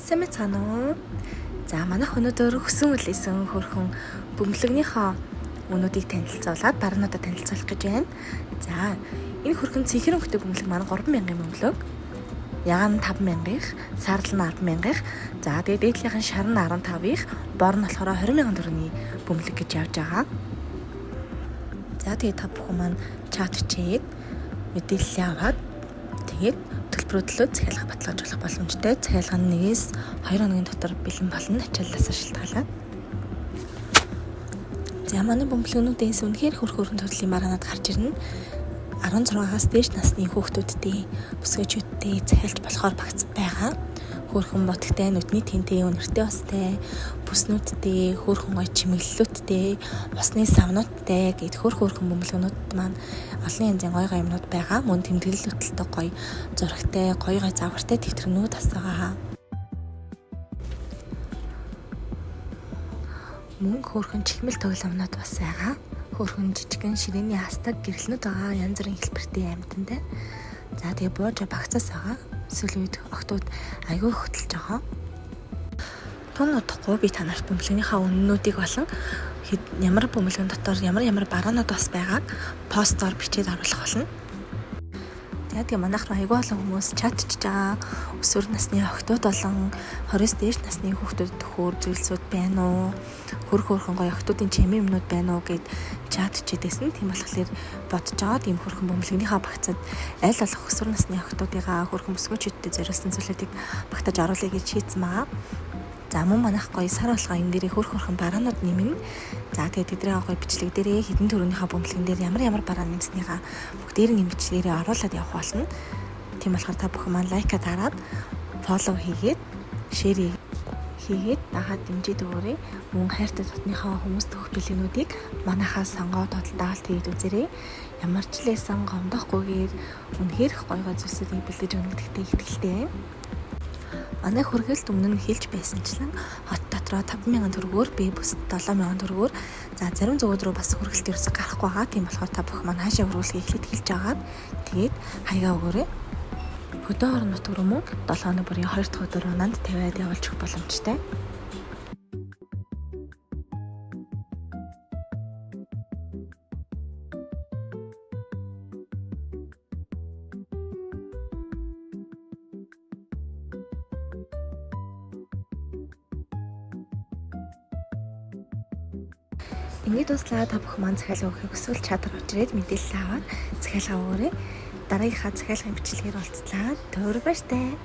Сайн уу? За манайх өнөөдөр хөсөн үлээсэн хөрхөн бөмбөлөгнийхөө өнүүдийг танилцуулаад баруунуудаа танилцуулах гэж байна. За энэ хөрхөн цэнхэр өнгөтэй бөмбөлөг маань 3,000 бөмбөлөг. Ягаан 5,000-ых, сарлал нь 10,000-ых. За тэгээд дээдлийнх нь шар нь 15-ых, бор нь болохоор 20,000 төгрөгийн бөмбөлөг гэж явж байгаа. За тэгээд та бүхэн маань чат чээд мэдээлэл аваад тэгээд төлбөрөдлөө захиалга баталгаажуулах боломжтой. Захиалга нь 1-2 хоногийн дотор бэлэн болно. Ачааллаас шалтгаалаад. За манай бөмбөлгнүүдээс үнэхээр хөрхөн төрлийн маргаанууд гарч ирнэ. 16-аас дээш насны хүүхдүүдтэй, бүсгүйчүүдтэй захиалж болохоор багц байгаа. Хөрхөн ботгтай, нүдний тэнтэй, өнөртэй устай, бүснүүдтэй, хөрхөн гой чимэглэлүүдтэй, усны савнуудтай гэд хөрхөн бөмбөлгнүүд маань олон янзын гой юмнууд байгаа. Мөн тэмдэглэл хөтөлтэй гой зурагтай, гой завгартай тэмдгэрнүүд бас байгаа. Мөн хөрхөн чихмэл тоглоомнууд бас байгаа. Хөрхөн жижигэн ширээний хастаг гэрэлнүүд байгаа. Янз бүрийн хэлбэртэй амьтантай. За тэгээ бууж багцаас байгаа. Эсвэл үед октод аягүй хөтөлж байгаа. Тун удахгүй би танарт бөмбөлгийнхаа үнэнүүдийг болон ямар бөмбөлгөн дотор ямар бараанууд бас байгааг постоор бичээд оруулах болно. Тэгээ манайх руу аягүй олон хүмүүс чатчиж байгаа. Өсвөр насны охтууд болон 20-с дээш насны хүүхдүүд төхөөр зүйлсүүд байна уу? Хөрхөн гоё охтуудын чимээ юмнууд байна уу гэд чатчижсэн. Тийм болохоор бодож байгаа. Тийм хөрхөн бөмбөлгийнхаа багцад аль болох өсвөр насны охтуудынхаа хөрхөн бүсгүйчүүдтэй зориулсан зүйлүүдийг багтааж оруулъя гэж шийдсэн байгаа. За мөн манайх гоё сар болгоо энэ дээрээ хөрхөн бараанууд нэмнэ. За тэгээд тэдний гоё бичлэг дээрээ хэдэн төрөнийхөө бөмбөлгөн дээр ямар бараа нэмснийхаа бүгдээр нь бичлэгээрээ оруулаад явах болно. Тийм болохоор та бүхэн маань лайка дараад фоллоу хийгээд шеэр хийгээд дагаад дэмжиж өгөөрэй. Мөн хайртай дотныхоо хүмүүст өгөх бэлгэнүүдийг манайхаас сонгоод тодлтаалт хийгээд үзээрэй. Ямар ч лээсэн гомдохгүйгээр үнэхээр гоё зүйлсүүдийг бэлдэж өгнөдөгтэй итгэлтэй. Манай хөргөлт өмнө нь хэлж байсанчлан хот дотроо 5,000 төгрөгөөр би бүс 7,000 төгрөгөөр за зарим зүүд рүү бас хөргөлт ерөөсө гарахгүй байгаа. Тийм болохоор та бүхэн маань хаашаа хөргөлгийг эхлээд хэлж агаад тэгээд хаягаа өгөөрэй. Хөдөө орон нутгаар мөн 7 хоног бүрийн 2 дахь өдөр нанд тавиад явуулж өгөх боломжтой. Ингээд туслаа та бүхэн маань захиалга өгөхийг хүсвэл чатар очрээд мэдээлэл аваад захиалга өгөөрэй. Дараагийнхаа захиалгын бичлэгээр уулзлаа. Төр баяртай.